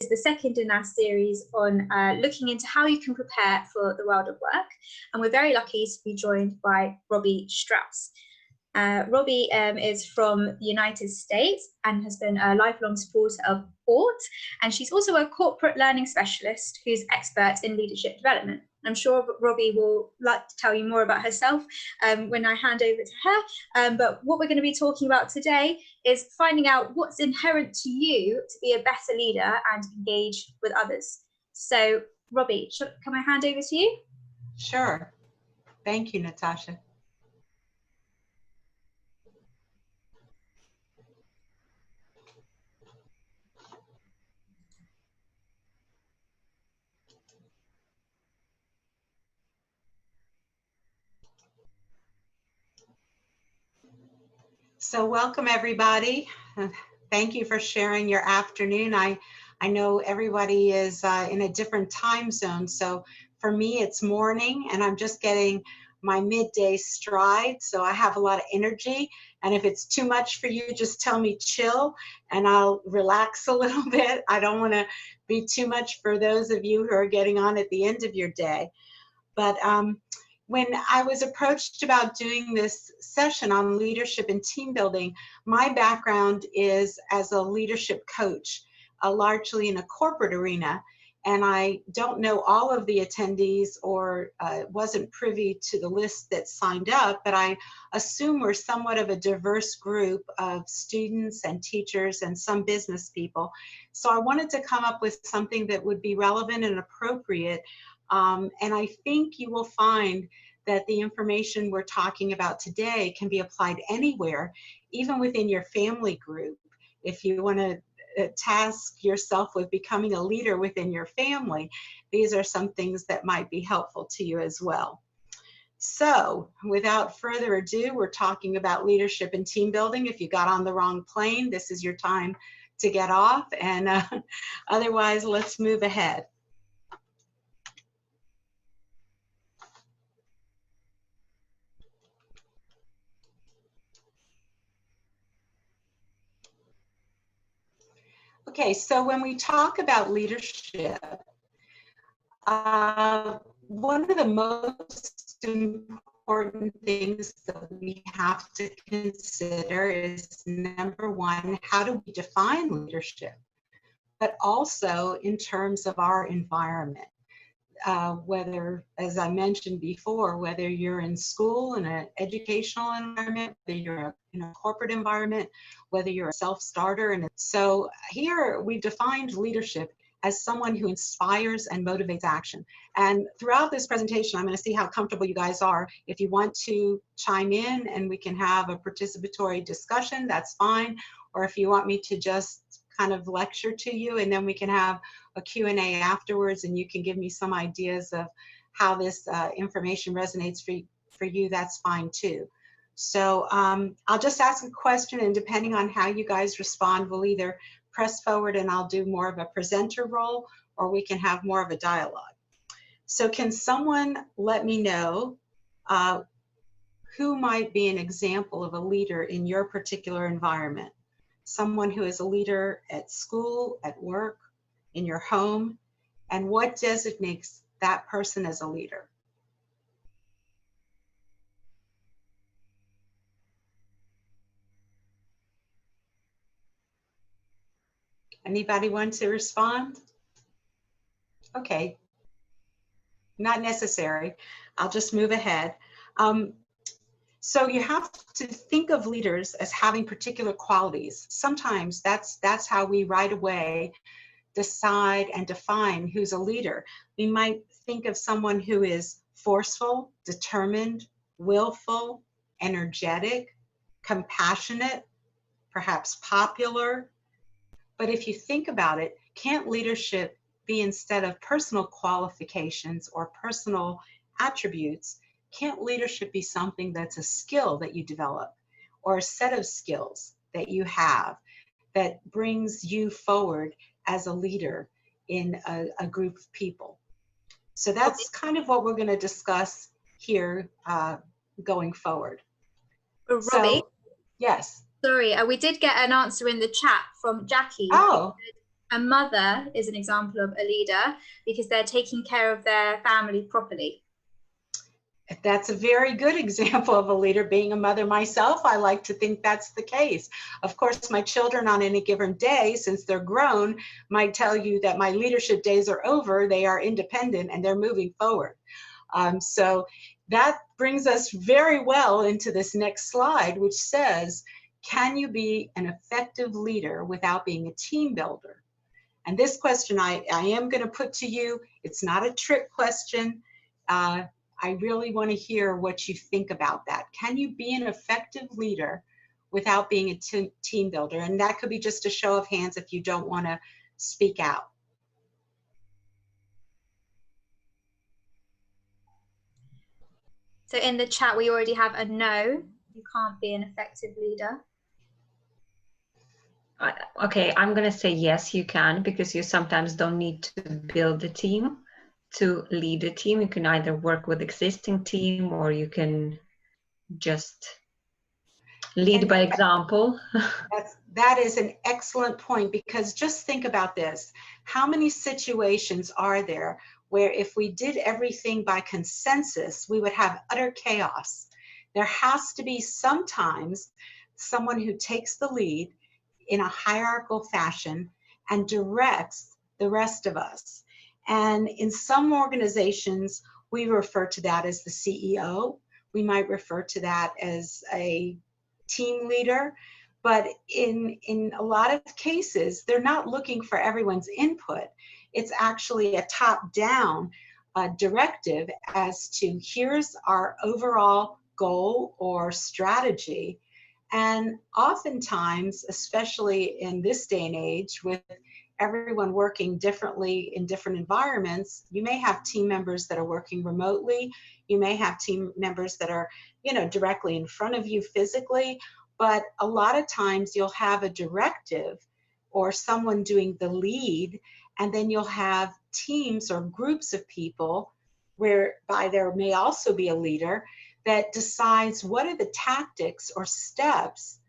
is the second in our series on looking into how you can prepare for the world of work. And we're very lucky to be joined by Robbie Strauss. Robbie is from the United States and has been a lifelong supporter of sport. And she's also a corporate learning specialist who's expert in leadership development. I'm sure Robbie will like to tell you more about herself when I hand over to her. But what we're going to be talking about today is finding out what's inherent to you to be a better leader and engage with others. So, Robbie, can I hand over to you? Sure. Thank you, Natasha. So welcome, everybody. Thank you for sharing your afternoon. I know everybody is in a different time zone. So for me, it's morning and I'm just getting my midday stride. So I have a lot of energy. And if it's too much for you, just tell me chill and I'll relax a little bit. I don't want to be too much for those of you who are getting on at the end of your day. But when I was approached about doing this session on leadership and team building, my background is as a leadership coach, largely in a corporate arena. And I don't know all of the attendees or wasn't privy to the list that signed up, but I assume we're somewhat of a diverse group of students and teachers and some business people. So I wanted to come up with something that would be relevant and appropriate. And I think you will find that the information we're talking about today can be applied anywhere, even within your family group. If you want to task yourself with becoming a leader within your family, these are some things that might be helpful to you as well. So without further ado, we're talking about leadership and team building. If you got on the wrong plane, this is your time to get off, and otherwise, let's move ahead. Okay, so when we talk about leadership, one of the most important things that we have to consider is, number one, how do we define leadership? But also in terms of our environment. Whether, as I mentioned before, whether you're in school, in an educational environment, whether you're in a corporate environment, whether you're a self-starter. And so here we defined leadership as someone who inspires and motivates action. And throughout this presentation, I'm going to see how comfortable you guys are. If you want to chime in and we can have a participatory discussion, that's fine. Or if you want me to just kind of lecture to you and then we can have a Q&A afterwards and you can give me some ideas of how this information resonates for you, that's fine too. So I'll just ask a question, and depending on how you guys respond, we'll either press forward and I'll do more of a presenter role, or we can have more of a dialogue. So can someone let me know who might be an example of a leader in your particular environment? Someone who is a leader at school, at work, in your home, and what designates that person as a leader? Anybody want to respond? Okay, not necessary. I'll just move ahead. So you have to think of leaders as having particular qualities. Sometimes that's how we right away decide and define who's a leader. We might think of someone who is forceful, determined, willful, energetic, compassionate, perhaps popular. But if you think about it, can't leadership be, instead of personal qualifications or personal attributes, can't leadership be something that's a skill that you develop, or a set of skills that you have that brings you forward as a leader in a group of people? So that's kind of what we're going to discuss here going forward. Robbie? So, yes. Sorry, we did get an answer in the chat from Jackie. Oh. A mother is an example of a leader because they're taking care of their family properly. That's a very good example of a leader. Being a mother myself, I like to think that's the case. Of course, my children on any given day, since they're grown, might tell you that my leadership days are over, they are independent, and they're moving forward. So that brings us very well into this next slide, which says, can you be an effective leader without being a team builder? And this question I am going to put to you. It's not a trick question. I really want to hear what you think about that. Can you be an effective leader without being a team builder? And that could be just a show of hands if you don't want to speak out. So in the chat, we already have a no. You can't be an effective leader. Okay, I'm going to say yes, you can, because you sometimes don't need to build a team to lead a team. You can either work with existing team or you can just lead by example. That is an excellent point, because just think about this. How many situations are there where if we did everything by consensus, we would have utter chaos? There has to be sometimes someone who takes the lead in a hierarchical fashion and directs the rest of us. And in some organizations, we refer to that as the CEO. We might refer to that as a team leader. But in a lot of cases, they're not looking for everyone's input. It's actually a top-down directive as to here's our overall goal or strategy. And oftentimes, especially in this day and age, with everyone working differently in different environments, you may have team members that are working remotely. You may have team members that are, directly in front of you physically. But a lot of times you'll have a directive or someone doing the lead, and then you'll have teams or groups of people whereby there may also be a leader that decides what are the tactics or steps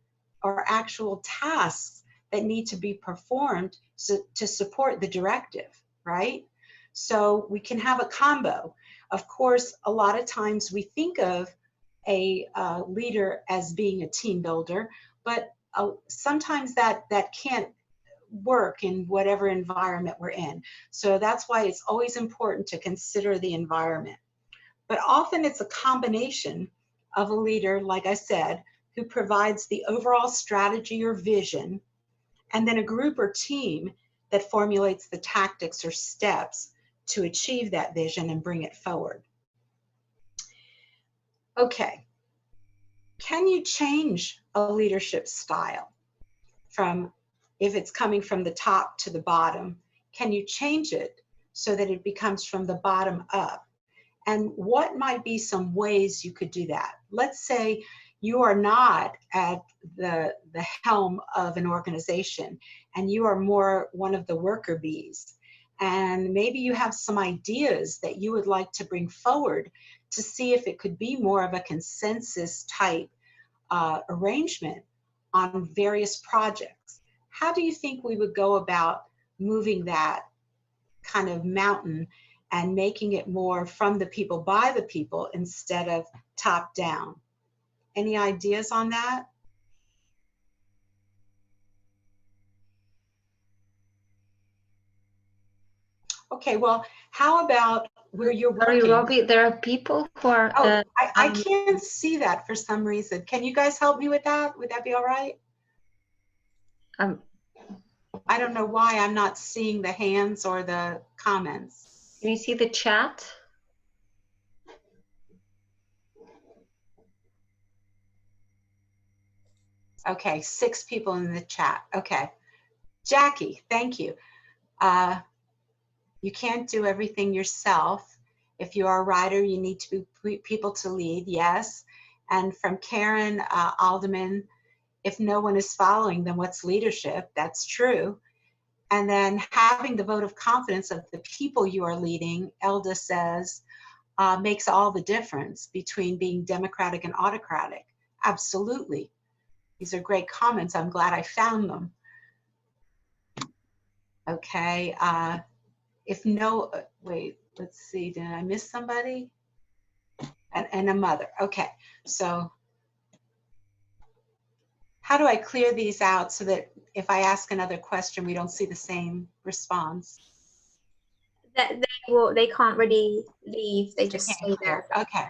or actual tasks that need to be performed to support the directive, right? So we can have a combo. Of course, a lot of times we think of a leader as being a team builder, but sometimes that can't work in whatever environment we're in. So that's why it's always important to consider the environment. But often it's a combination of a leader, like I said, who provides the overall strategy or vision, and then a group or team that formulates the tactics or steps to achieve that vision and bring it forward. Okay, can you change a leadership style from, if it's coming from the top to the bottom, can you change it so that it becomes from the bottom up? And what might be some ways you could do that? Let's say you are not at the helm of an organization and you are more one of the worker bees. And maybe you have some ideas that you would like to bring forward to see if it could be more of a consensus type arrangement on various projects. How do you think we would go about moving that kind of mountain and making it more from the people by the people instead of top down? Any ideas on that? Okay, well, how about where you're working? Sorry, Robbie, there are people who are... Oh, I can't see that for some reason. Can you guys help me with that? Would that be all right? I don't know why I'm not seeing the hands or the comments. Can you see the chat? Okay, 6 people in the chat. Okay. Jackie, thank you. You can't do everything yourself. If you are a writer, you need to be people to lead, yes. And from Karen Alderman, if no one is following, then what's leadership? That's true. And then having the vote of confidence of the people you are leading, Elda says, makes all the difference between being democratic and autocratic. Absolutely. These are great comments. I'm glad I found them. Okay. If no, wait, let's see, did I miss somebody? And a mother. Okay. So how do I clear these out so that if I ask another question, we don't see the same response? They can't really leave. They just stay there. Okay.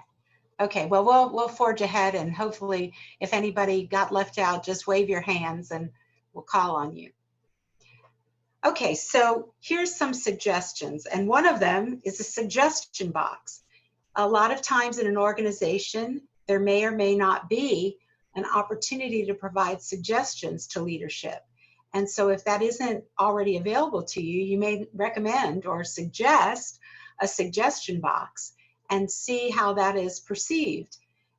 Okay. Well, we'll forge ahead, and hopefully if anybody got left out, just wave your hands and we'll call on you. Okay, so here's some suggestions, and one of them is a suggestion box. A lot of times in an organization, there may or may not be an opportunity to provide suggestions to leadership. And so if that isn't already available to you, you may recommend or suggest a suggestion box and see how that is perceived.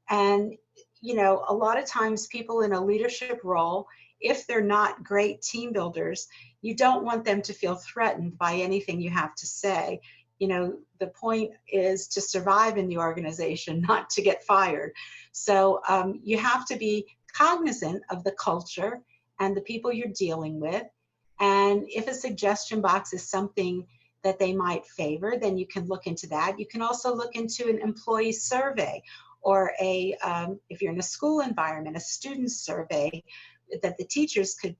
And, you know, a lot of times people in a leadership role, if they're not great team builders, you don't want them to feel threatened by anything you have to say. You know, the point is to survive in the organization, not to get fired. So you have to be cognizant of the culture and the people you're dealing with. And if a suggestion box is something that they might favor, then you can look into that. You can also look into an employee survey, or a, if you're in a school environment, a student survey that the teachers could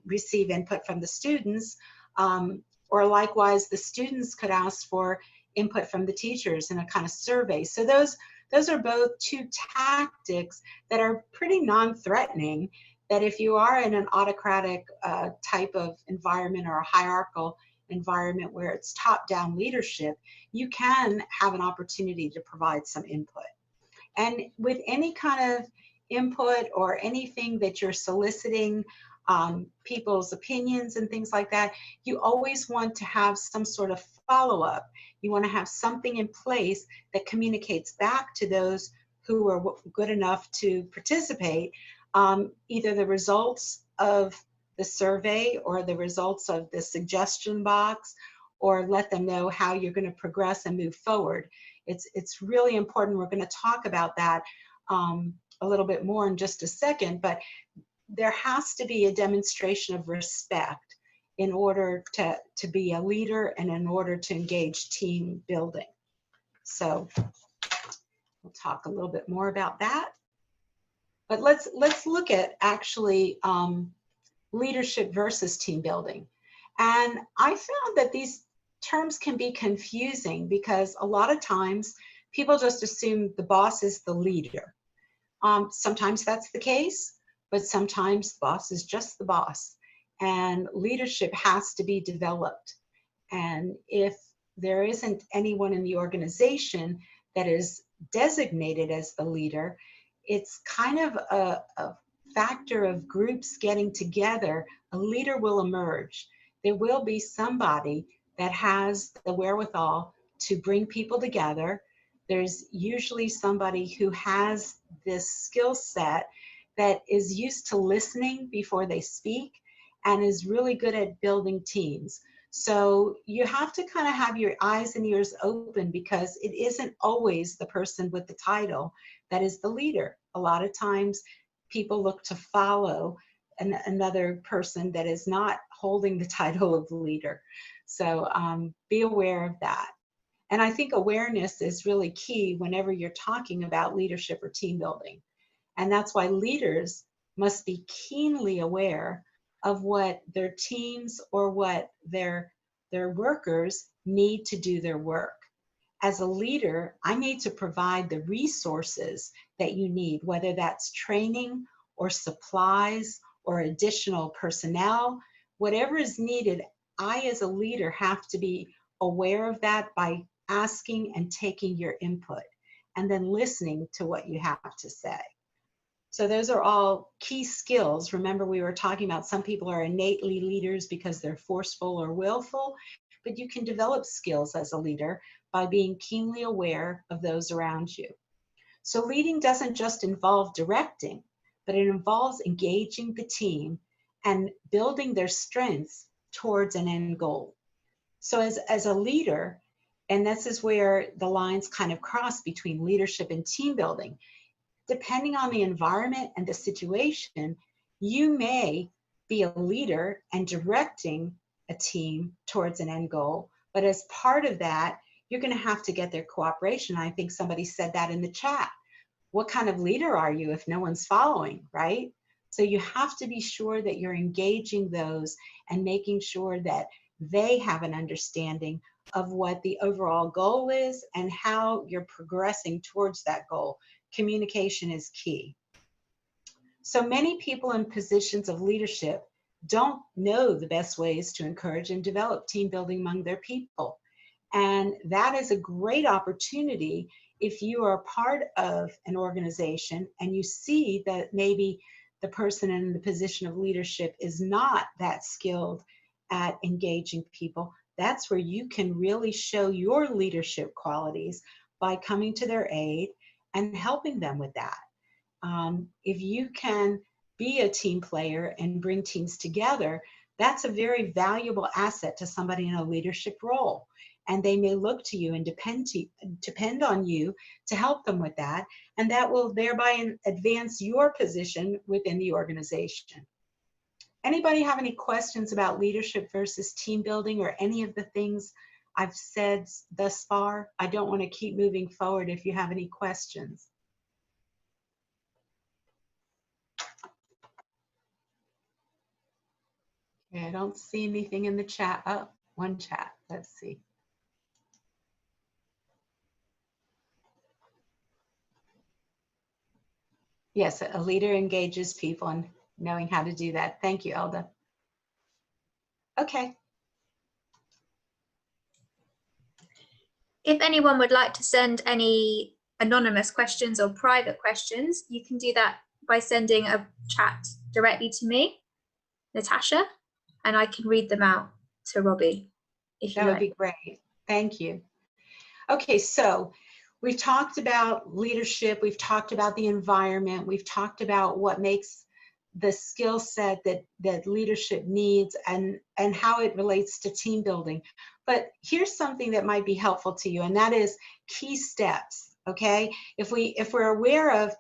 receive input from the students, or likewise the students could ask for input from the teachers in a kind of survey. So those are both two tactics that are pretty non-threatening, that if you are in an autocratic type of environment or a hierarchical environment where it's top-down leadership, you can have an opportunity to provide some input. And with any kind of input or anything that you're soliciting, people's opinions and things like that, you always want to have some sort of follow-up. You want to have something in place that communicates back to those who are good enough to participate, either the results of the survey or the results of the suggestion box, or let them know how you're going to progress and move forward. It's really important. We're going to talk about that a little bit more in just a second, but there has to be a demonstration of respect in order to be a leader and in order to engage team building. So we'll talk a little bit more about that. But let's look at actually leadership versus team building. And I found that these terms can be confusing because a lot of times people just assume the boss is the leader. Sometimes that's the case, but sometimes the boss is just the boss, and leadership has to be developed. And if there isn't anyone in the organization that is designated as the leader, it's kind of a factor of groups getting together. A leader will emerge. There will be somebody that has the wherewithal to bring people together. There's usually somebody who has this skill set that is used to listening before they speak and is really good at building teams. So you have to kind of have your eyes and ears open, because it isn't always the person with the title that is the leader. A lot of times people look to follow another person that is not holding the title of leader. So be aware of that. And I think awareness is really key whenever you're talking about leadership or team building. And that's why leaders must be keenly aware of what their teams or what their workers need to do their work. As a leader, I need to provide the resources that you need, whether that's training or supplies or additional personnel, whatever is needed. I, as a leader, have to be aware of that by asking and taking your input and then listening to what you have to say. So those are all key skills. Remember, we were talking about some people are innately leaders because they're forceful or willful, but you can develop skills as a leader by being keenly aware of those around you. So leading doesn't just involve directing, but it involves engaging the team and building their strengths towards an end goal. So as a leader, and this is where the lines kind of cross between leadership and team building, depending on the environment and the situation, you may be a leader and directing a team towards an end goal. But as part of that, you're going to have to get their cooperation. I think somebody said that in the chat. What kind of leader are you if no one's following, right? So you have to be sure that you're engaging those and making sure that they have an understanding of what the overall goal is and how you're progressing towards that goal. Communication is key. So many people in positions of leadership don't know the best ways to encourage and develop team building among their people. And that is a great opportunity if you are part of an organization and you see that maybe the person in the position of leadership is not that skilled at engaging people. That's where you can really show your leadership qualities by coming to their aid and helping them with that. If you can be a team player and bring teams together, that's a very valuable asset to somebody in a leadership role. And they may look to you and depend on you to help them with that. And that will thereby advance your position within the organization. Anybody have any questions about leadership versus team building or any of the things I've said thus far? I don't want to keep moving forward if you have any questions. Okay, I don't see anything in the chat. Oh, one chat. Let's see. Yes, a leader engages people and knowing how to do that. Thank you, Elda. Okay. If anyone would like to send any anonymous questions or private questions, you can do that by sending a chat directly to me, Natasha, and I can read them out to Robbie. If you That would be great. Thank you. Okay, so we've talked about leadership, we've talked about the environment, we've talked about what makes the skill set that leadership needs and how it relates to team building. But here's something that might be helpful to you, and that is key steps. Okay, if we're aware of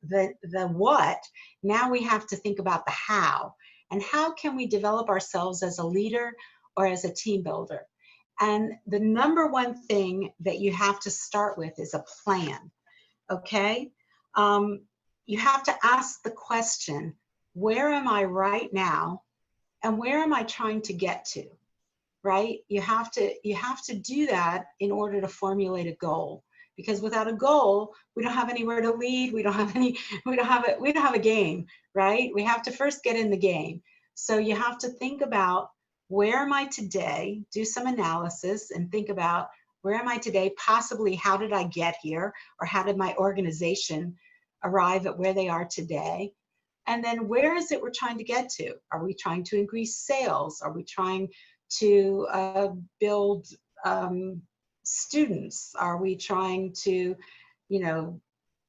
the what, now we have to think about the how, and how can we develop ourselves as a leader or as a team builder. And the number one thing that you have to start with is a plan. Okay, you have to ask the question, where am I right now, and where am I trying to get to? Right? You have to do that in order to formulate a goal. Because without a goal, we don't have anywhere to lead. We don't have a game, right? We have to first get in the game. So you have to think about, where am I today? Do some analysis and think about, where am I today? Possibly, how did I get here? Or how did my organization arrive at where they are today? And then where is it we're trying to get to? Are we trying to increase sales? Are we trying to build students? Are we trying to,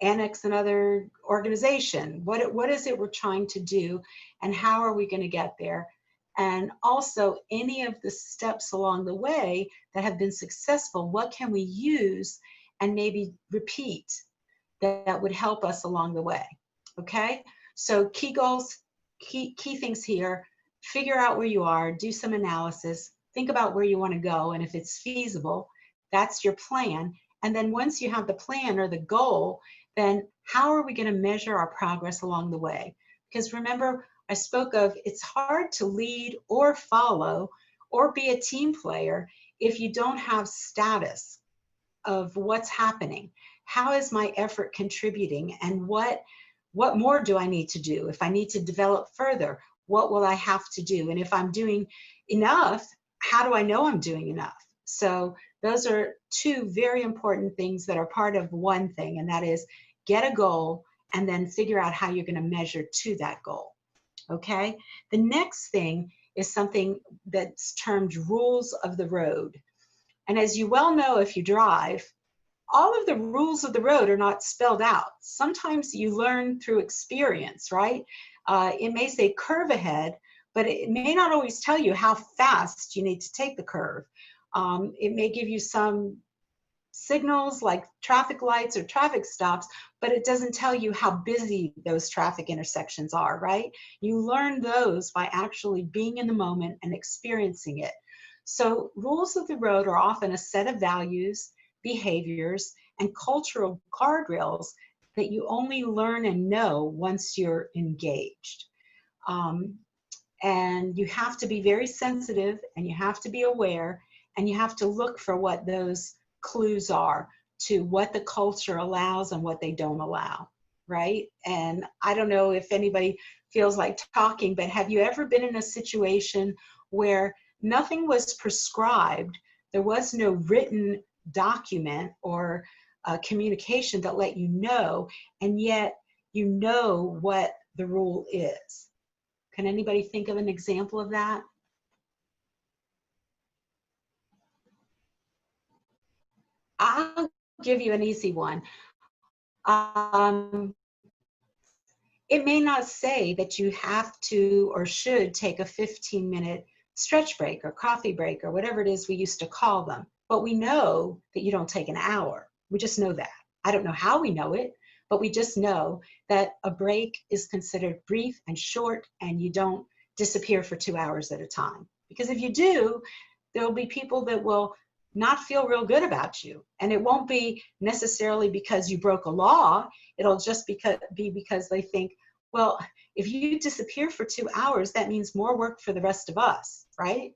annex another organization? What is it we're trying to do, and how are we going to get there? And also, any of the steps along the way that have been successful, what can we use and maybe repeat that would help us along the way? Okay, so key goals, key things here. Figure out where you are, do some analysis, think about where you want to go, and if it's feasible, that's your plan. And then once you have the plan or the goal, then how are we going to measure our progress along the way? Because remember, I spoke of, it's hard to lead or follow or be a team player if you don't have status of what's happening. How is my effort contributing, and what more do I need to do? If I need to develop further, what will I have to do? And if I'm doing enough, how do I know I'm doing enough? So those are two very important things that are part of one thing, and that is get a goal and then figure out how you're going to measure to that goal. Okay? The next thing is something that's termed rules of the road. And as you well know, if you drive, all of the rules of the road are not spelled out. Sometimes you learn through experience, right? It may say curve ahead, but it may not always tell you how fast you need to take the curve. It may give you some signals like traffic lights or traffic stops, but it doesn't tell you how busy those traffic intersections are, right? You learn those by actually being in the moment and experiencing it. So rules of the road are often a set of values, behaviors, and cultural guardrails that you only learn and know once you're engaged. And you have to be very sensitive, and you have to be aware, and you have to look for what those clues are to what the culture allows and what they don't allow, right? And I don't know if anybody feels like talking, but have you ever been in a situation where nothing was prescribed, there was no written document or communication that let you know, and yet you know what the rule is? Can anybody think of an example of that? I'll give you an easy one. It may not say that you have to or should take a 15-minute stretch break or coffee break or whatever it is we used to call them, but we know that you don't take an hour. We just know that. I don't know how we know it, but we just know that a break is considered brief and short, and you don't disappear for 2 hours at a time. Because if you do, there will be people that will not feel real good about you. And it won't be necessarily because you broke a law. It'll just be because they think, well, if you disappear for 2 hours, that means more work for the rest of us, right?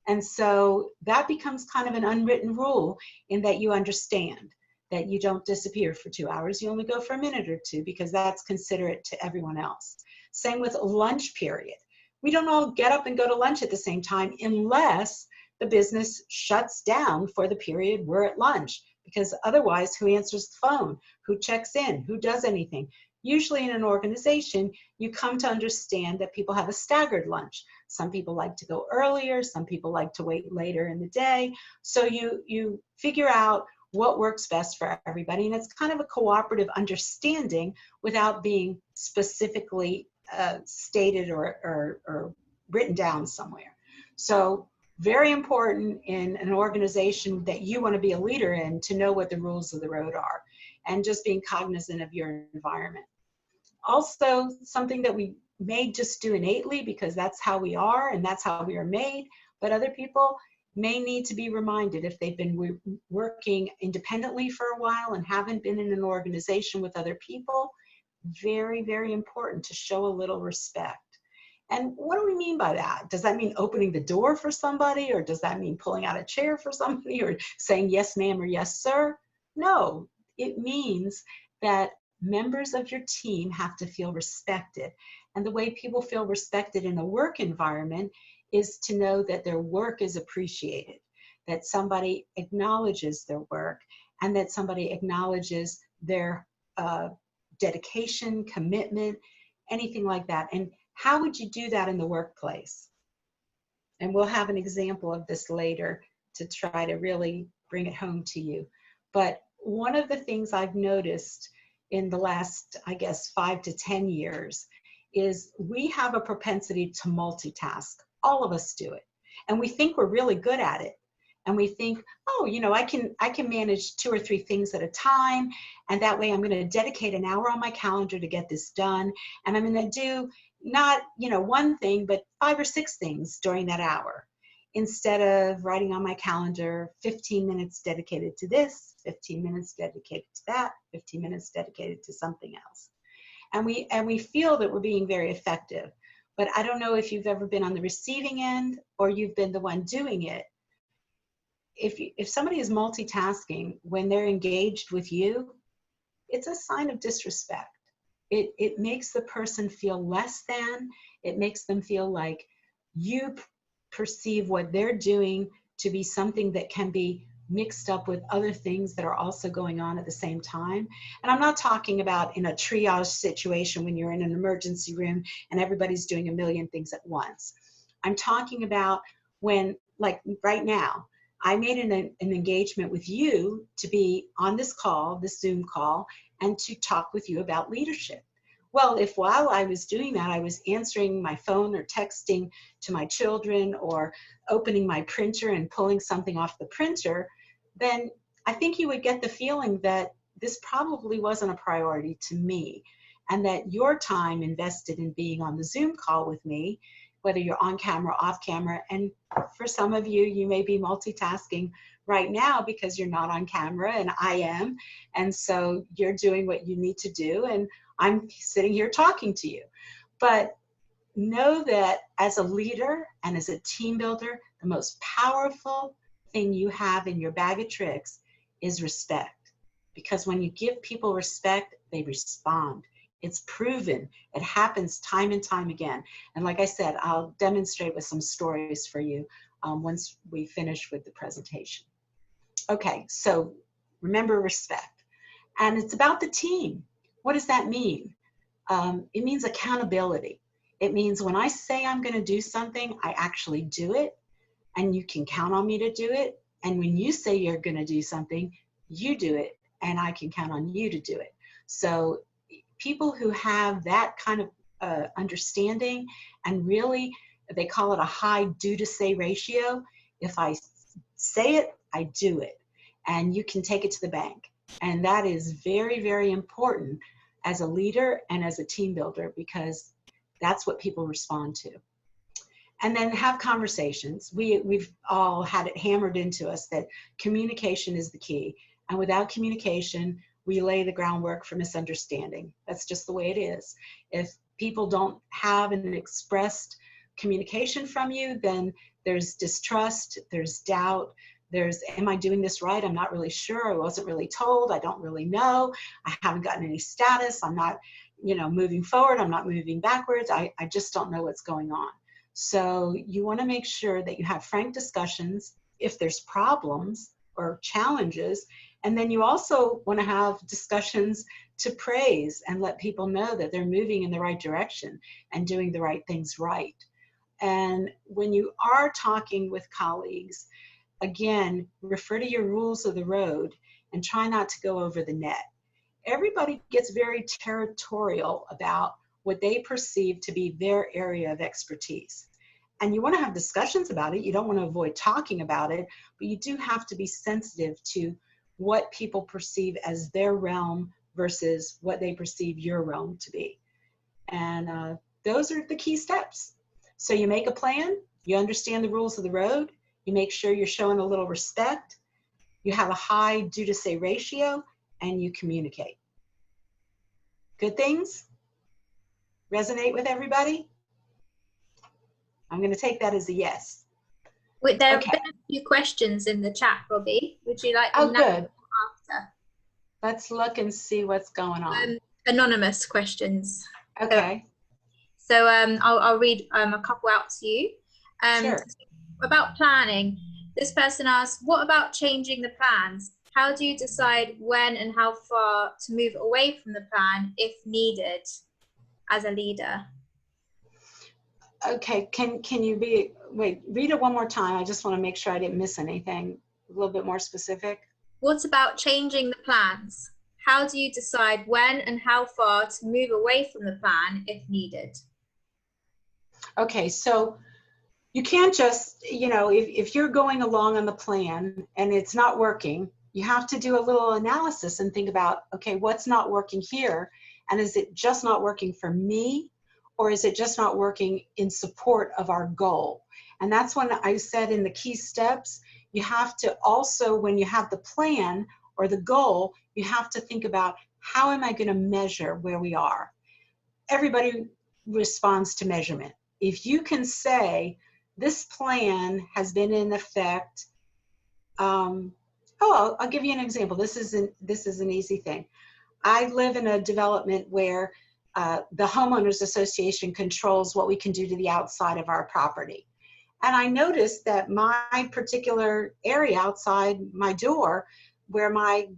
And so that becomes kind of an unwritten rule, in that you understand that you don't disappear for 2 hours. You only go for a minute or two, because that's considerate to everyone else. Same with lunch period. We don't all get up and go to lunch at the same time unless the business shuts down for the period we're at lunch, because otherwise, who answers the phone? Who checks in? Who does anything? Usually in an organization, you come to understand that people have a staggered lunch. Some people like to go earlier, some people like to wait later in the day. So you figure out what works best for everybody, and it's kind of a cooperative understanding without being specifically stated or written down somewhere. So very important in an organization that you want to be a leader in, to know what the rules of the road are, and just being cognizant of your environment. Also, something that we may just do innately because that's how we are and that's how we are made, but other people may need to be reminded, if they've been working independently for a while and haven't been in an organization with other people. Very, very important to show a little respect. And what do we mean by that? Does that mean opening the door for somebody, or does that mean pulling out a chair for somebody, or saying yes ma'am or yes sir? No, it means that members of your team have to feel respected. And the way people feel respected in a work environment is to know that their work is appreciated, that somebody acknowledges their work, and that somebody acknowledges their dedication, commitment, anything like that. And how would you do that in the workplace? And we'll have an example of this later to try to really bring it home to you. But one of the things I've noticed in the last, I guess, 5 to 10 years is we have a propensity to multitask. All of us do it. And we think we're really good at it. And we think, oh, you know, I can manage 2 or 3 things at a time. And that way I'm going to dedicate an hour on my calendar to get this done. And I'm going to do not, you know, 1 thing, but 5 or 6 things during that hour, instead of writing on my calendar 15 minutes dedicated to this, 15 minutes dedicated to that, 15 minutes dedicated to something else. And we feel that we're being very effective. But I don't know if you've ever been on the receiving end or you've been the one doing it. If somebody is multitasking when they're engaged with you, it's a sign of disrespect. It makes the person feel less than. It makes them feel like you perceive what they're doing to be something that can be mixed up with other things that are also going on at the same time. And I'm not talking about in a triage situation when you're in an emergency room and everybody's doing a million things at once. I'm talking about when, like right now, I made an engagement with you to be on this call, this Zoom call, and to talk with you about leadership. Well, if while I was doing that, I was answering my phone or texting to my children or opening my printer and pulling something off the printer, then I think you would get the feeling that this probably wasn't a priority to me, and that your time invested in being on the Zoom call with me, whether you're on camera, off camera, and for some of you, you may be multitasking right now because you're not on camera and I am, and so you're doing what you need to do, and I'm sitting here talking to you. But know that as a leader and as a team builder, the most powerful thing you have in your bag of tricks is respect. Because when you give people respect, they respond. It's proven. It happens time and time again. And like I said, I'll demonstrate with some stories for you once we finish with the presentation. Okay, so remember respect. And it's about the team. What does that mean? It means accountability. It means when I say I'm going to do something, I actually do it, and you can count on me to do it. And when you say you're going to do something, you do it, and I can count on you to do it. So people who have that kind of understanding, and really, they call it a high do to say ratio. If I say it, I do it, and you can take it to the bank. And that is very, very important as a leader and as a team builder, because that's what people respond to. And then have conversations. We've all had it hammered into us that communication is the key. And without communication, we lay the groundwork for misunderstanding. That's just the way it is. If people don't have an expressed communication from you, then there's distrust, there's doubt, there's, am I doing this right? I'm not really sure. I wasn't really told. I don't really know. I haven't gotten any status. I'm not, moving forward. I'm not moving backwards. I just don't know what's going on. So you want to make sure that you have frank discussions if there's problems or challenges. And then you also want to have discussions to praise and let people know that they're moving in the right direction and doing the right things right. And when you are talking with colleagues, again, refer to your rules of the road and try not to go over the net. Everybody gets very territorial about what they perceive to be their area of expertise. And you want to have discussions about it. You don't want to avoid talking about it, but you do have to be sensitive to what people perceive as their realm versus what they perceive your realm to be. And those are the key steps. So you make a plan, you understand the rules of the road, you make sure you're showing a little respect, you have a high do to say ratio, and you communicate. Good things? Resonate with everybody? I'm going to take that as a yes. Wait, there have been a few questions in the chat, Robbie. Would you like them now good. or after? Let's look and see what's going on. Anonymous questions. Okay. So I'll read a couple out to you. Sure. About planning, this person asks, what about changing the plans? How do you decide when and how far to move away from the plan if needed as a leader? Okay, can you read it one more time? I just want to make sure I didn't miss anything. A little bit more specific. What about changing the plans? How do you decide when and how far to move away from the plan if needed? Okay, so you can't just, if you're going along on the plan and it's not working, you have to do a little analysis and think about, okay, what's not working here? And is it just not working for me? Or is it just not working in support of our goal? And that's when I said in the key steps, you have to also, when you have the plan or the goal, you have to think about, how am I going to measure where we are? Everybody responds to measurement. If you can say, this plan has been in effect, I'll give you an example. This is an easy thing. I live in a development where the homeowners association controls what we can do to the outside of our property. And I noticed that my particular area outside my door, where my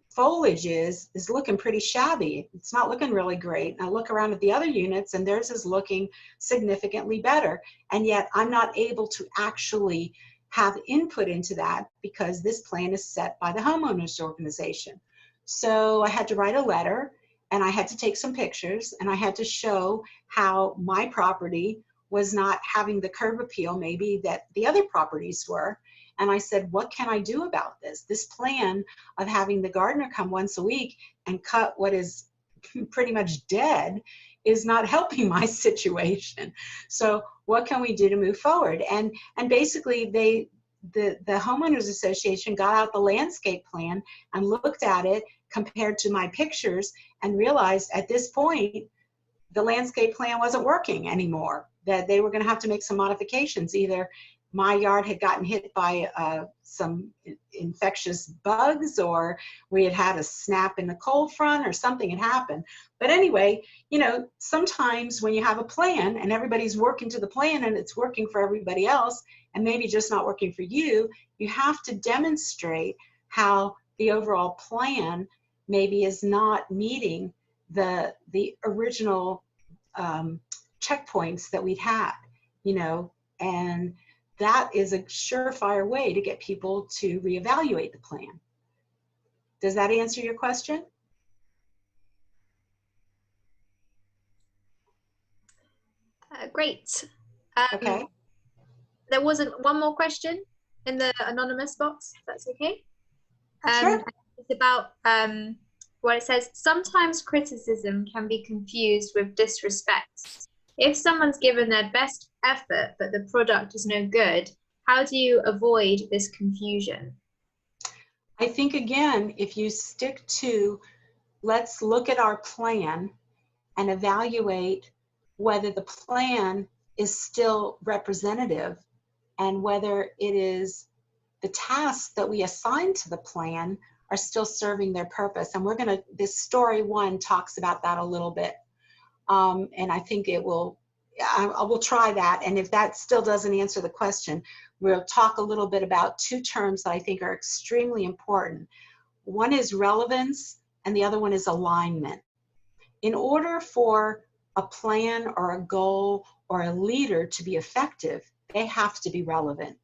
foliage is looking pretty shabby. It's not looking really great. And I look around at the other units and theirs is looking significantly better. And yet I'm not able to actually have input into that because this plan is set by the homeowners organization. So I had to write a letter, and I had to take some pictures, and I had to show how my property was not having the curb appeal maybe that the other properties were. And I said, what can I do about this? This plan of having the gardener come once a week and cut what is pretty much dead is not helping my situation. So what can we do to move forward? And basically the homeowners association got out the landscape plan and looked at it compared to my pictures and realized at this point the landscape plan wasn't working anymore, that they were going to have to make some modifications. Either my yard had gotten hit by some infectious bugs, or we had had a snap in the cold front, or something had happened. But anyway, you know, sometimes when you have a plan and everybody's working to the plan and it's working for everybody else and maybe just not working for you, you have to demonstrate how the overall plan maybe is not meeting the original checkpoints that we'd had, you know, and that is a surefire way to get people to reevaluate the plan. Does that answer your question? Great. Okay. There wasn't one more question in the anonymous box, if that's okay. Sure. It's about what it says, sometimes criticism can be confused with disrespect. If someone's given their best effort but the product is no good, how do you avoid this confusion? I think, again, if you stick to, let's look at our plan and evaluate whether the plan is still representative and whether it is the tasks that we assign to the plan are still serving their purpose. And we're going to, this story 1 talks about that a little bit. And I think it will, I will try that. And if that still doesn't answer the question, we'll talk a little bit about 2 terms that I think are extremely important. One is relevance and the other one is alignment. In order for a plan or a goal or a leader to be effective, they have to be relevant.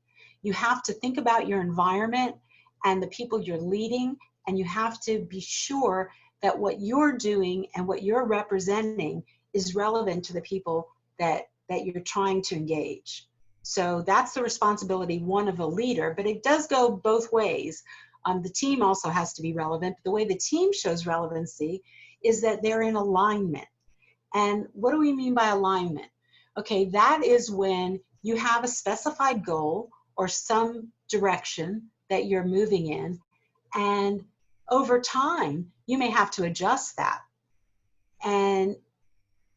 You have to think about your environment and the people you're leading, and you have to be sure that what you're doing and what you're representing is relevant to the people that you're trying to engage. So that's the responsibility 1 of a leader, but it does go both ways. The team also has to be relevant. The way the team shows relevancy is that they're in alignment. And what do we mean by alignment? Okay, that is when you have a specified goal or some direction that you're moving in, and over time, you may have to adjust that. And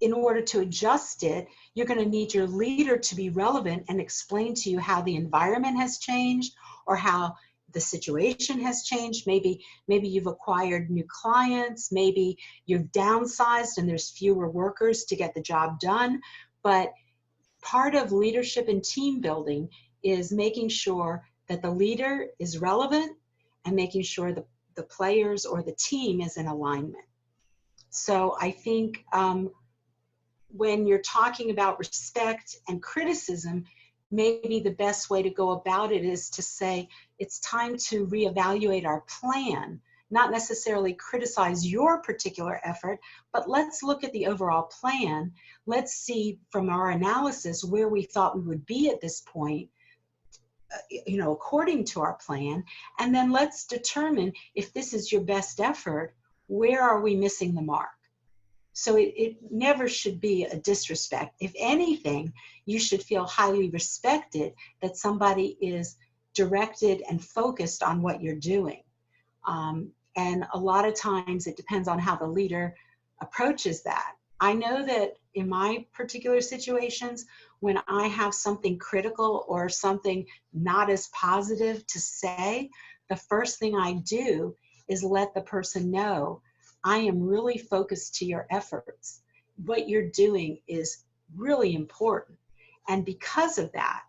in order to adjust it, you're going to need your leader to be relevant and explain to you how the environment has changed or how the situation has changed. Maybe you've acquired new clients, maybe you've downsized and there's fewer workers to get the job done. But part of leadership and team building is making sure that the leader is relevant and making sure the players or the team is in alignment. So I think when you're talking about respect and criticism, maybe the best way to go about it is to say, it's time to reevaluate our plan, not necessarily criticize your particular effort, but let's look at the overall plan. Let's see from our analysis where we thought we would be at this point, you know, according to our plan, and then let's determine if this is your best effort, where are we missing the mark? So it never should be a disrespect. If anything, you should feel highly respected that somebody is directed and focused on what you're doing. And a lot of times it depends on how the leader approaches that. I know that in my particular situations, when I have something critical or something not as positive to say, the first thing I do is let the person know, I am really focused to your efforts. What you're doing is really important. And because of that,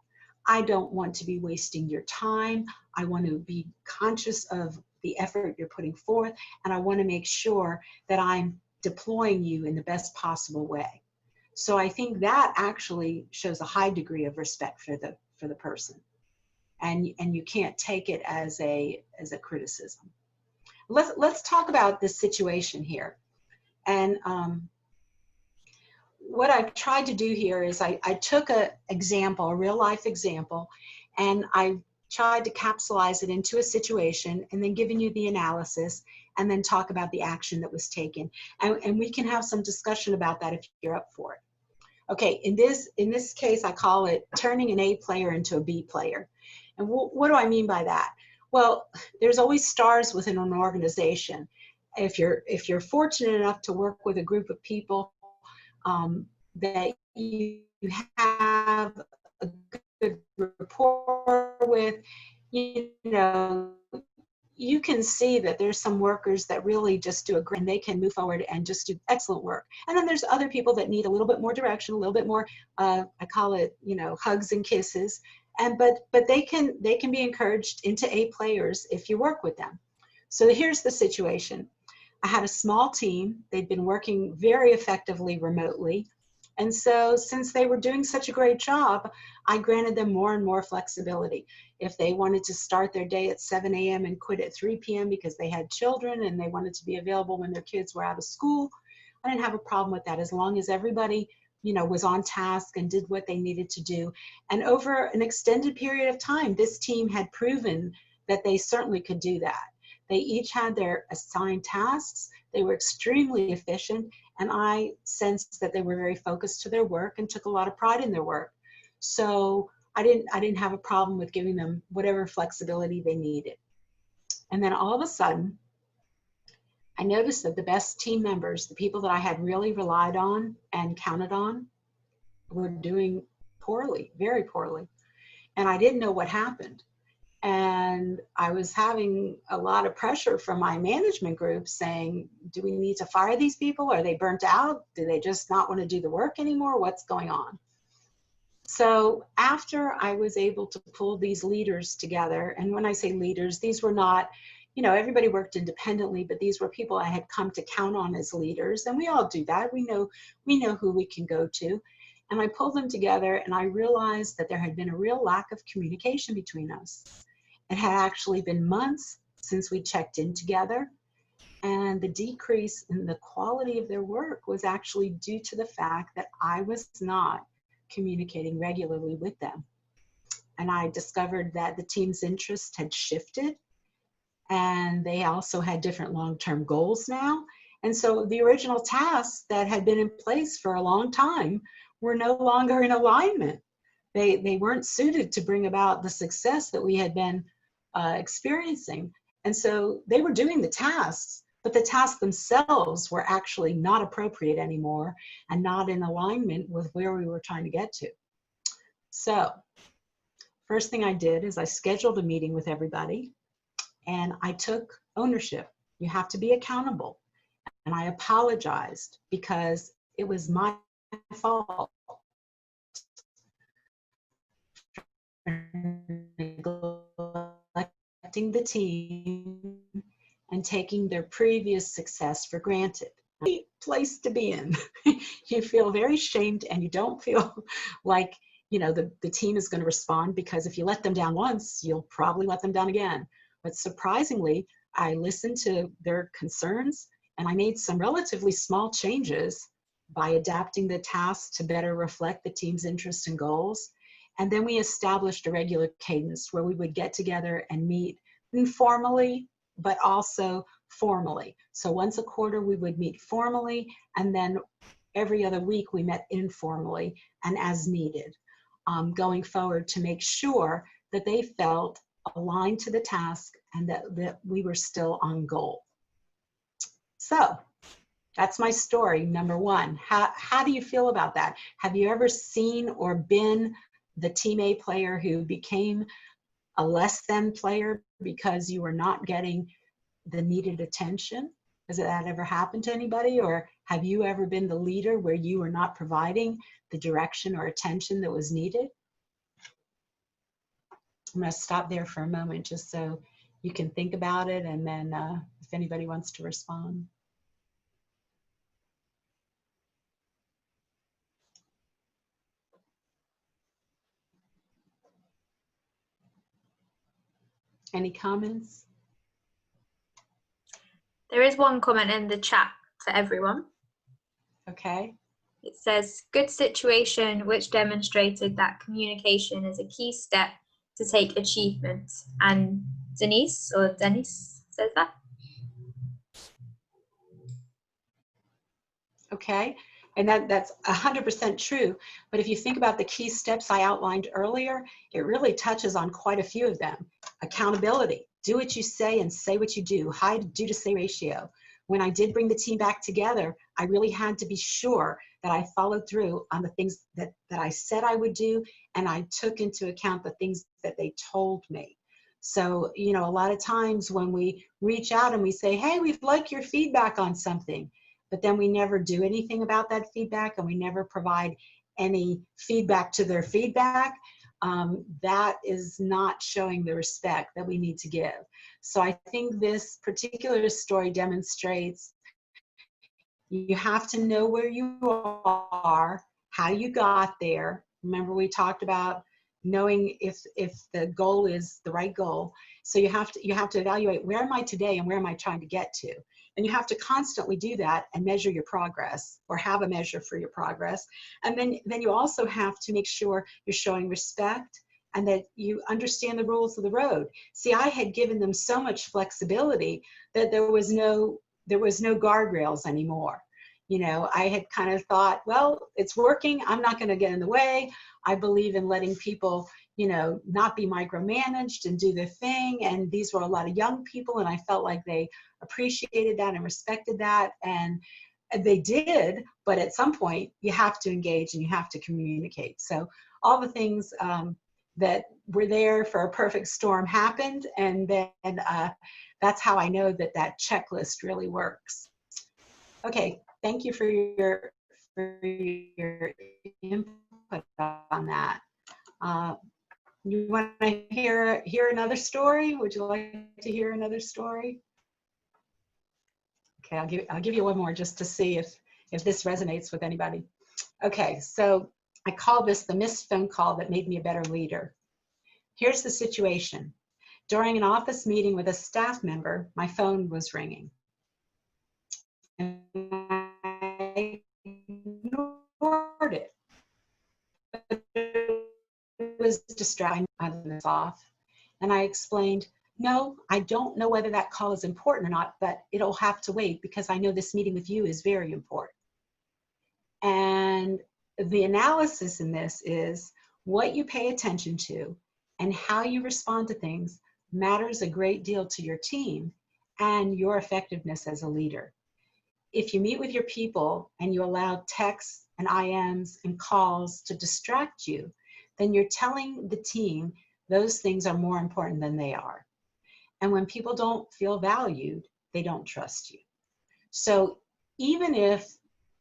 I don't want to be wasting your time. I want to be conscious of the effort you're putting forth, and I want to make sure that I'm deploying you in the best possible way. So I think that actually shows a high degree of respect for the person. And you can't take it as a criticism. Let's talk about this situation here. And what I've tried to do here is I took a real life example, and I tried to capsulize it into a situation and then given you the analysis and then talk about the action that was taken. And we can have some discussion about that if you're up for it. Okay, in this case, I call it turning an A player into a B player. And what do I mean by that? Well, there's always stars within an organization. If you're fortunate enough to work with a group of people that you have a good rapport with, you know, you can see that there's some workers that really just do a great, and they can move forward and just do excellent work. And then there's other people that need a little bit more direction, a little bit more, I call it, you know, hugs and kisses. And but they can be encouraged into A players if you work with them. So here's the situation. I had a small team. They'd been working very effectively remotely. And so since they were doing such a great job, I granted them more and more flexibility. If they wanted to start their day at 7 a.m. and quit at 3 p.m. because they had children and they wanted to be available when their kids were out of school, I didn't have a problem with that as long as everybody, you know, was on task and did what they needed to do. And over an extended period of time, this team had proven that they certainly could do that. They each had their assigned tasks. They were extremely efficient, and I sensed that they were very focused to their work and took a lot of pride in their work. So I didn't have a problem with giving them whatever flexibility they needed. And then all of a sudden, I noticed that the best team members, the people that I had really relied on and counted on, were doing poorly, very poorly. And I didn't know what happened. And I was having a lot of pressure from my management group saying, do we need to fire these people? Are they burnt out? Do they just not want to do the work anymore? What's going on? So after I was able to pull these leaders together, and when I say leaders, these were not, you know, everybody worked independently, but these were people I had come to count on as leaders. And we all do that. We know who we can go to. And I pulled them together and I realized that there had been a real lack of communication between us. It had actually been months since we checked in together, and the decrease in the quality of their work was actually due to the fact that I was not communicating regularly with them. And I discovered that the team's interest had shifted, and they also had different long-term goals now. And so the original tasks that had been in place for a long time were no longer in alignment. They weren't suited to bring about the success that we had been experiencing. And so they were doing the tasks, but the tasks themselves were actually not appropriate anymore and not in alignment with where we were trying to get to. So first thing I did is I scheduled a meeting with everybody and I took ownership. You have to be accountable. And I apologized because it was my fault neglecting the team and taking their previous success for granted. Great place to be in. You feel very shamed and you don't feel like, you know, the team is going to respond, because if you let them down once, you'll probably let them down again. But surprisingly, I listened to their concerns and I made some relatively small changes by adapting the tasks to better reflect the team's interests and goals. And then we established a regular cadence where we would get together and meet informally, but also formally. So once a quarter we would meet formally, and then every other week we met informally and as needed, going forward to make sure that they felt aligned to the task and that we were still on goal. So that's my story, number one. How do you feel about that? Have you ever seen or been the team A player who became a less than player because you were not getting the needed attention? Has that ever happened to anybody? Or have you ever been the leader where you were not providing the direction or attention that was needed? I'm going to stop there for a moment just so you can think about it, and then if anybody wants to respond. Any comments? There is one comment in the chat for everyone. Okay. It says, good situation which demonstrated that communication is a key step to take achievement. And Denise says that. Okay, and that's 100% true. But if you think about the key steps I outlined earlier, it really touches on quite a few of them. Accountability, do what you say and say what you do, high do to say ratio. When I did bring the team back together, I really had to be sure that I followed through on the things that I said I would do, and I took into account the things that they told me. So, you know, a lot of times when we reach out and we say, hey, we'd like your feedback on something, but then we never do anything about that feedback and we never provide any feedback to their feedback, that is not showing the respect that we need to give. So I think this particular story demonstrates you have to know where you are, how you got there. Remember, we talked about knowing if the goal is the right goal. So you have to evaluate, where am I today and where am I trying to get to? And you have to constantly do that and measure your progress, or have a measure for your progress. And then you also have to make sure you're showing respect and that you understand the rules of the road. See, I had given them so much flexibility that there was no guardrails anymore. You know, I had kind of thought, well, it's working, I'm not going to get in the way. I believe in letting people, you know, not be micromanaged and do their thing. And these were a lot of young people, and I felt like they appreciated that and respected that. And they did, but at some point you have to engage and you have to communicate. So all the things that were there for a perfect storm happened, and then that's how I know that that checklist really works. Okay, thank you for your input on that. You want to hear another story? Would you like to hear another story? Okay, I'll give you one more just to see if this resonates with anybody. Okay, so I call this the missed phone call that made me a better leader. Here's the situation. During an office meeting with a staff member, my phone was ringing. And I ignored it. It was distracting. I turned this off. And I explained, no, I don't know whether that call is important or not, but it'll have to wait because I know this meeting with you is very important. And the analysis in this is what you pay attention to and how you respond to things matters a great deal to your team and your effectiveness as a leader. If you meet with your people and you allow texts and IMs and calls to distract you, then you're telling the team those things are more important than they are. And when people don't feel valued, they don't trust you. So even if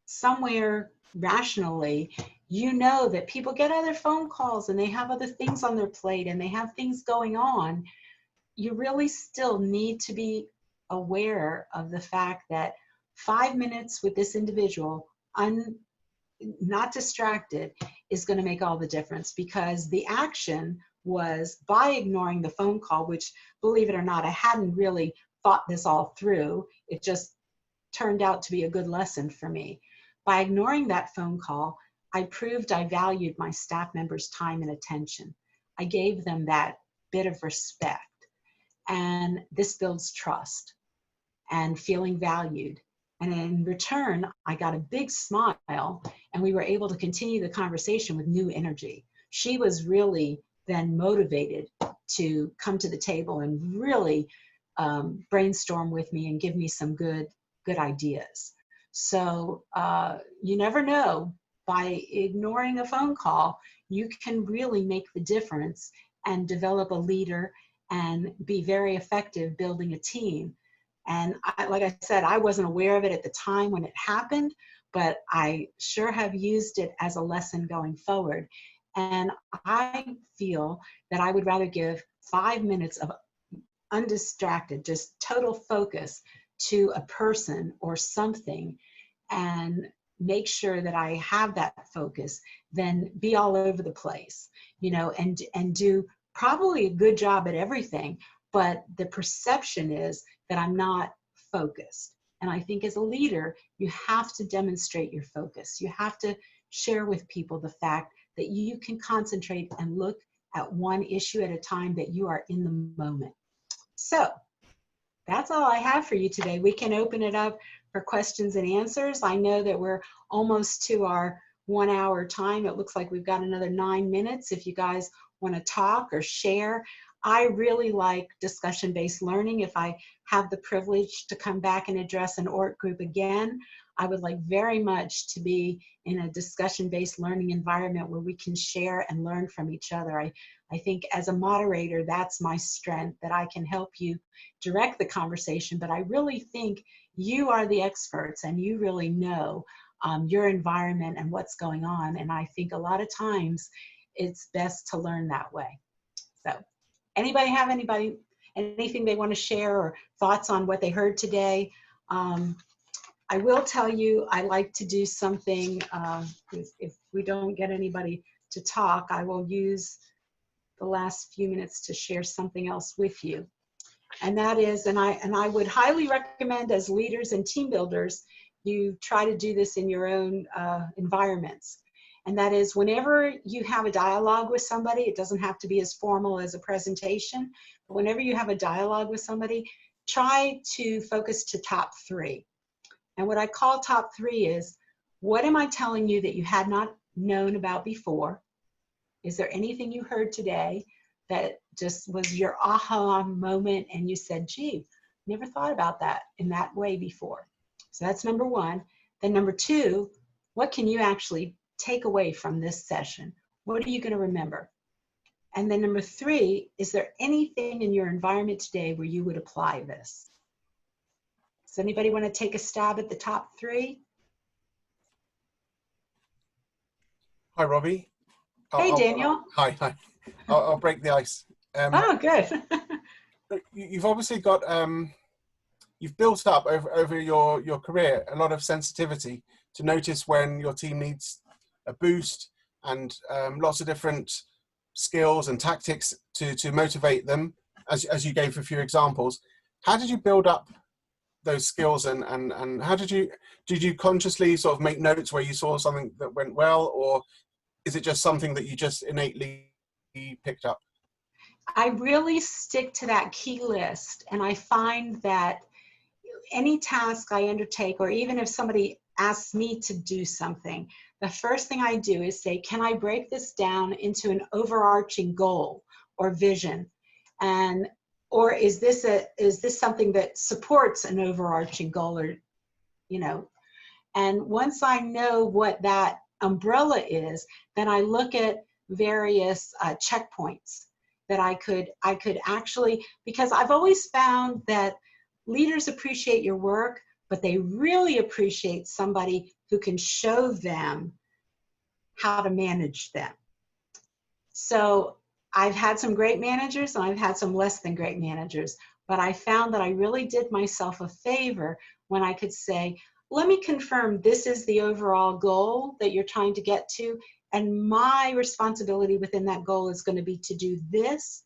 somewhere rationally, you know that people get other phone calls and they have other things on their plate and they have things going on, you really still need to be aware of the fact that 5 minutes with this individual, not distracted, is going to make all the difference, because the action was by ignoring the phone call, which, believe it or not, I hadn't really thought this all through. It just turned out to be a good lesson for me. By ignoring that phone call, I proved I valued my staff members' time and attention. I gave them that bit of respect. And this builds trust and feeling valued. And in return, I got a big smile, and we were able to continue the conversation with new energy. She was really then motivated to come to the table and really brainstorm with me and give me some good ideas. So you never know, by ignoring a phone call, you can really make the difference and develop a leader and be very effective building a team. And like I said, I wasn't aware of it at the time when it happened, but I sure have used it as a lesson going forward. And I feel that I would rather give 5 minutes of undistracted, just total focus to a person or something and make sure that I have that focus than be all over the place, you know, and do probably a good job at everything, but the perception is that I'm not focused. And I think as a leader, you have to demonstrate your focus. You have to share with people the fact that you can concentrate and look at one issue at a time, that you are in the moment. So that's all I have for you today. We can open it up for questions and answers. I know that we're almost to our 1 hour time. It looks like we've got another 9 minutes if you guys want to talk or share. I really like discussion-based learning. If I have the privilege to come back and address an ORT group again, I would like very much to be in a discussion-based learning environment where we can share and learn from each other. I think as a moderator, that's my strength, that I can help you direct the conversation, but I really think you are the experts and you really know your environment and what's going on. And I think a lot of times it's best to learn that way. So anybody have anything they want to share or thoughts on what they heard today? I will tell you, I like to do something, if we don't get anybody to talk, I will use the last few minutes to share something else with you. And that is, and I would highly recommend as leaders and team builders, you try to do this in your own environments. And that is, whenever you have a dialogue with somebody, it doesn't have to be as formal as a presentation, but whenever you have a dialogue with somebody, try to focus to top 3. And what I call top 3 is, what am I telling you that you had not known about before? Is there anything you heard today that just was your aha moment and you said, gee, never thought about that in that way before? So that's number 1. Then number 2, what can you actually take away from this session? What are you going to remember? And then number 3, is there anything in your environment today where you would apply this? Does anybody want to take a stab at the top 3? Hi, Robbie. Hey, Daniel. Hi. I'll break the ice. Oh, good. You've obviously got, you've built up over your career a lot of sensitivity to notice when your team needs a boost, and lots of different skills and tactics to motivate them, as you gave a few examples. How did you build up those skills, and how did you consciously sort of make notes where you saw something that went well, or is it just something that you just innately picked up? I really stick to that key list, and I find that any task I undertake, or even if somebody asks me to do something, the first thing I do is say, can I break this down into an overarching goal or vision? And or is this something that supports an overarching goal, or, you know? And once I know what that umbrella is, then I look at various checkpoints that I could actually, because I've always found that leaders appreciate your work, but they really appreciate somebody who can show them how to manage them. So I've had some great managers and I've had some less than great managers, but I found that I really did myself a favor when I could say, let me confirm this is the overall goal that you're trying to get to, and my responsibility within that goal is going to be to do this.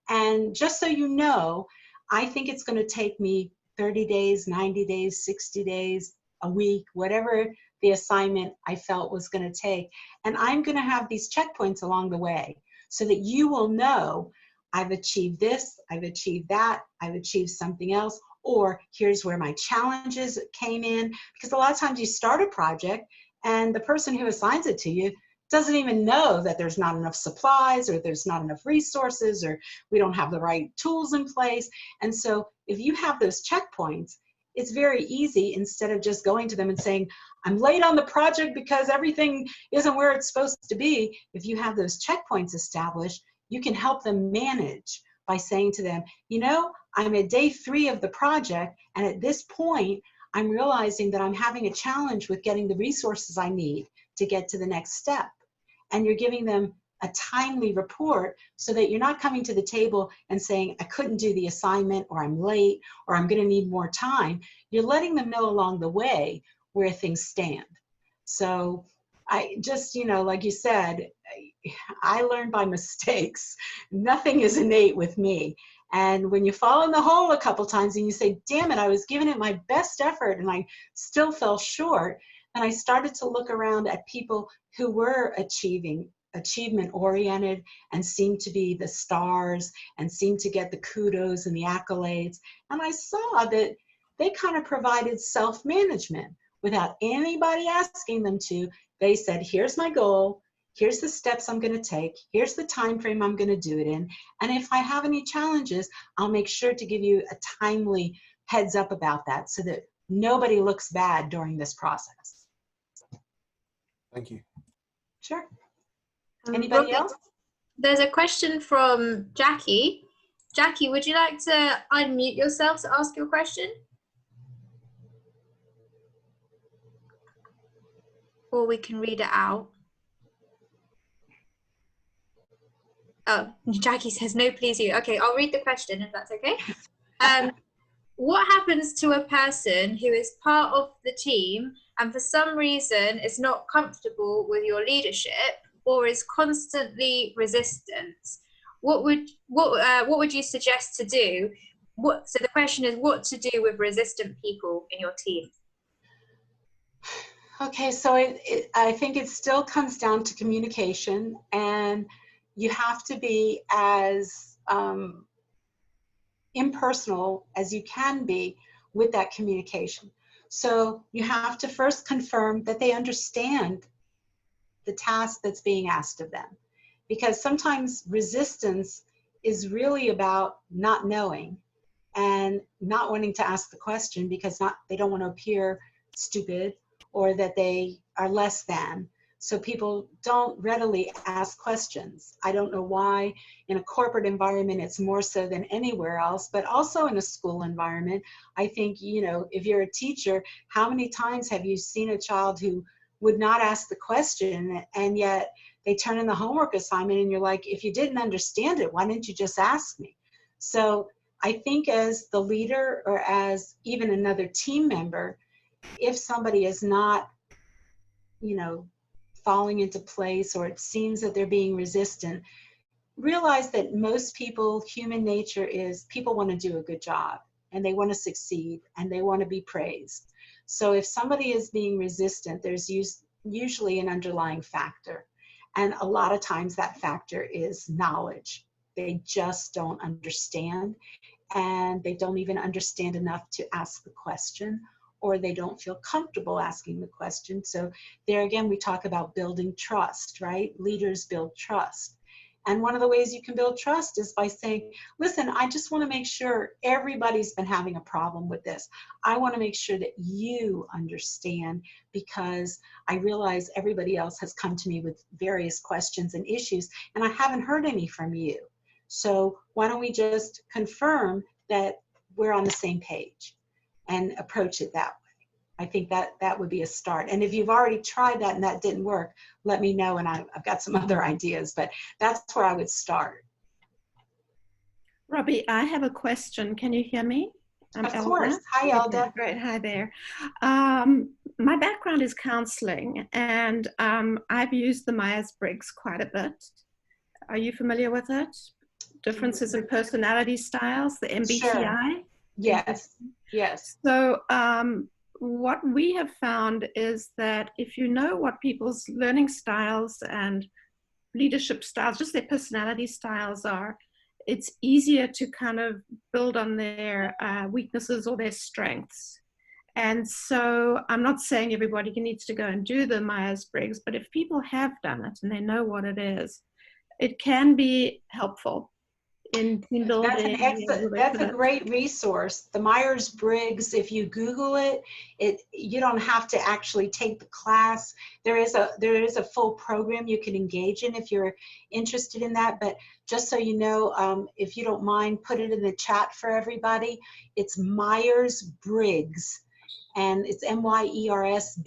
And just so you know, I think it's going to take me 30 days, 90 days, 60 days, a week, whatever the assignment I felt was going to take. And I'm going to have these checkpoints along the way so that you will know I've achieved this, I've achieved that, I've achieved something else, or here's where my challenges came in. Because a lot of times you start a project and the person who assigns it to you doesn't even know that there's not enough supplies, or there's not enough resources, or we don't have the right tools in place. And so if you have those checkpoints, it's very easy, instead of just going to them and saying, I'm late on the project because everything isn't where it's supposed to be. If you have those checkpoints established, you can help them manage by saying to them, you know, I'm at day 3 of the project, and at this point, I'm realizing that I'm having a challenge with getting the resources I need to get to the next step. And you're giving them a timely report so that you're not coming to the table and saying, I couldn't do the assignment, or I'm late, or I'm going to need more time. You're letting them know along the way where things stand. So I just, you know, like you said, I learned by mistakes. Nothing is innate with me. And when you fall in the hole a couple times and you say, damn it, I was giving it my best effort and I still fell short, and I started to look around at people who were achieving achievement oriented and seem to be the stars and seem to get the kudos and the accolades. And I saw that they kind of provided self-management without anybody asking them to. They said, here's my goal, here's the steps I'm going to take, here's the time frame I'm going to do it in, and if I have any challenges, I'll make sure to give you a timely heads up about that so that nobody looks bad during this process. Thank you. Sure. Anybody Robbie, else? There's a question from Jackie. Jackie, would you like to unmute yourself to ask your question? Or we can read it out. Oh, Jackie says, no, please you. Okay, I'll read the question if that's okay. What happens to a person who is part of the team and for some reason is not comfortable with your leadership or is constantly resistant? What would you suggest to do? So the question is what to do with resistant people in your team? Okay, so I think it still comes down to communication, and you have to be as impersonal as you can be with that communication. So you have to first confirm that they understand the task that's being asked of them, because sometimes resistance is really about not knowing and not wanting to ask the question because they don't want to appear stupid or that they are less than. So people don't readily ask questions. I don't know why in a corporate environment it's more so than anywhere else, but also in a school environment. I think, you know, if you're a teacher, how many times have you seen a child who would not ask the question and yet they turn in the homework assignment and you're like, if you didn't understand it, why didn't you just ask me? So I think as the leader or as even another team member, if somebody is not, you know, falling into place or it seems that they're being resistant, realize that most people, human nature is people want to do a good job and they want to succeed and they want to be praised. So if somebody is being resistant, there's usually an underlying factor. And a lot of times that factor is knowledge. They just don't understand, and they don't even understand enough to ask the question, or they don't feel comfortable asking the question. So there again, we talk about building trust, right? Leaders build trust. And one of the ways you can build trust is by saying, listen, I just want to make sure everybody's been having a problem with this. I want to make sure that you understand because I realize everybody else has come to me with various questions and issues and I haven't heard any from you. So why don't we just confirm that we're on the same page and approach it that way? I think that would be a start. And if you've already tried that and that didn't work, let me know and I've got some other ideas, but that's where I would start. Robbie, I have a question. Can you hear me? Of course. Hi, Elda. Okay, great. Hi there. My background is counseling and I've used the Myers-Briggs quite a bit. Are you familiar with it? Differences in personality styles, the MBTI? Sure. Yes, yes. So what we have found is that if you know what people's learning styles and leadership styles, just their personality styles are, it's easier to kind of build on their weaknesses or their strengths. And so I'm not saying everybody needs to go and do the Myers-Briggs, but if people have done it and they know what it is, it can be helpful in team building. That's a great resource. The Myers-Briggs, if you Google it, you don't have to actually take the class. There is a full program you can engage in if you're interested in that. But just so you know, if you don't mind, put it in the chat for everybody. It's Myers-Briggs, and it's Myers-Briggs,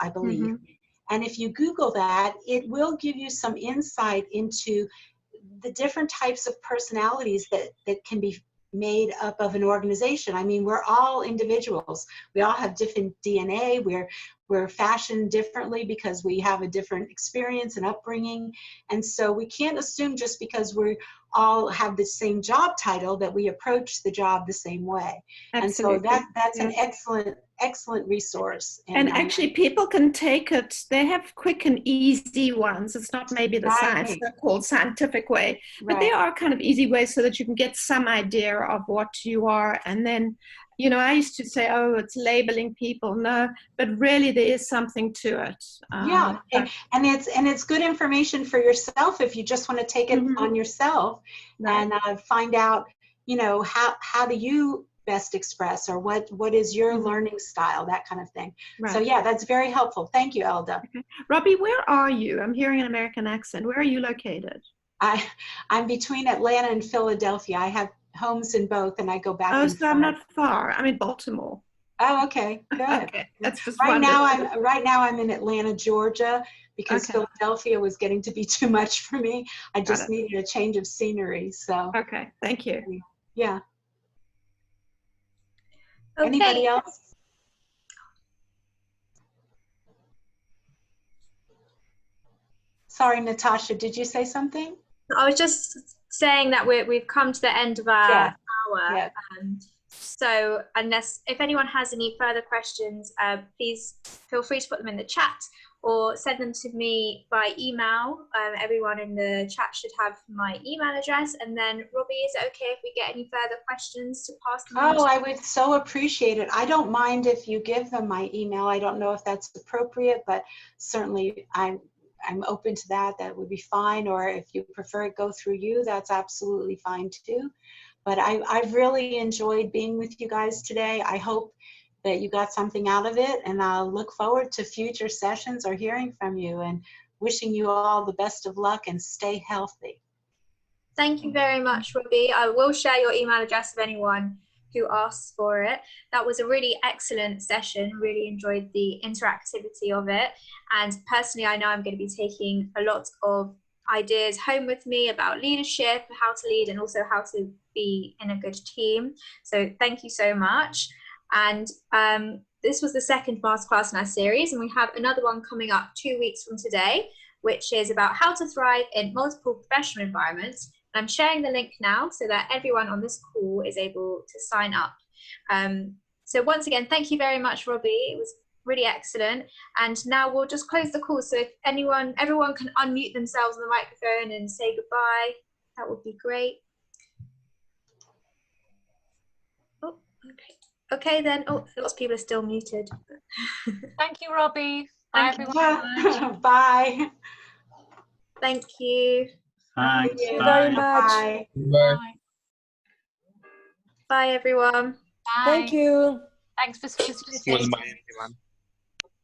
I believe. Mm-hmm. And if you Google that, it will give you some insight into the different types of personalities that can be made up of an organization. I mean, we're all individuals. We all have different DNA. We're fashioned differently because we have a different experience and upbringing. And so we can't assume just because all have the same job title, that we approach the job the same way. Absolutely. And so that's Yeah. an excellent resource. And actually, people can take it. They have quick and easy ones. It's not maybe the Right. so-called scientific way, but there are kind of easy ways so that you can get some idea of what you are. And then, you know, I used to say, oh, it's labeling people. No, but really there is something to it. Yeah, and it's good information for yourself if you just want to take it on yourself, Right. and find out, you know, how do you best express, or what is your learning style, that kind of thing. Right. So yeah, that's very helpful. Thank you, Elda. Okay. Robbie, where are you? I'm hearing an American accent. Where are you located? I'm between Atlanta and Philadelphia. I have homes in both, and I go back and So I'm forth. not far. I'm in Baltimore. Oh, okay, good. Okay, that's just right wonderful. now I'm in Atlanta, Georgia, because Philadelphia was getting to be too much for me. I just needed a change of scenery. So okay, thank you. Yeah. Okay. Anybody else? Sorry, Natasha, did you say something? I was just saying that we've come to the end of our hour. Yeah. So if anyone has any further questions, please feel free to put them in the chat or send them to me by email. Everyone in the chat should have my email address. And then, Robbie, is it okay if we get any further questions to pass them on? Oh, I would so appreciate it. I don't mind if you give them my email. I don't know if that's appropriate, but certainly I'm open to that. That would be fine. Or if you prefer it go through you, that's absolutely fine too. But I've really enjoyed being with you guys today. I hope that you got something out of it, and I'll look forward to future sessions or hearing from you, and wishing you all the best of luck and stay healthy. Thank you very much, Robbie. I will share your email address with anyone who asks for it. That was a really excellent session. Really enjoyed the interactivity of it. And personally, I know I'm going to be taking a lot of ideas home with me about leadership, how to lead, and also how to be in a good team. So thank you so much. And this was the second masterclass in our series, and we have another one coming up 2 weeks from today, which is about how to thrive in multiple professional environments. I'm sharing the link now so that everyone on this call is able to sign up. So once again, thank you very much, Robbie. It was really excellent. And now we'll just close the call. So if everyone can unmute themselves on the microphone and say goodbye, that would be great. Oh, okay. Okay then. Oh, lots of people are still muted. Thank you, Robbie. Bye, everyone. Yeah. Bye. Thank you. Thanks. Thank you very much. Bye. Bye. Bye, everyone. Bye. Thank you. Thanks for participating. Goodbye, everyone.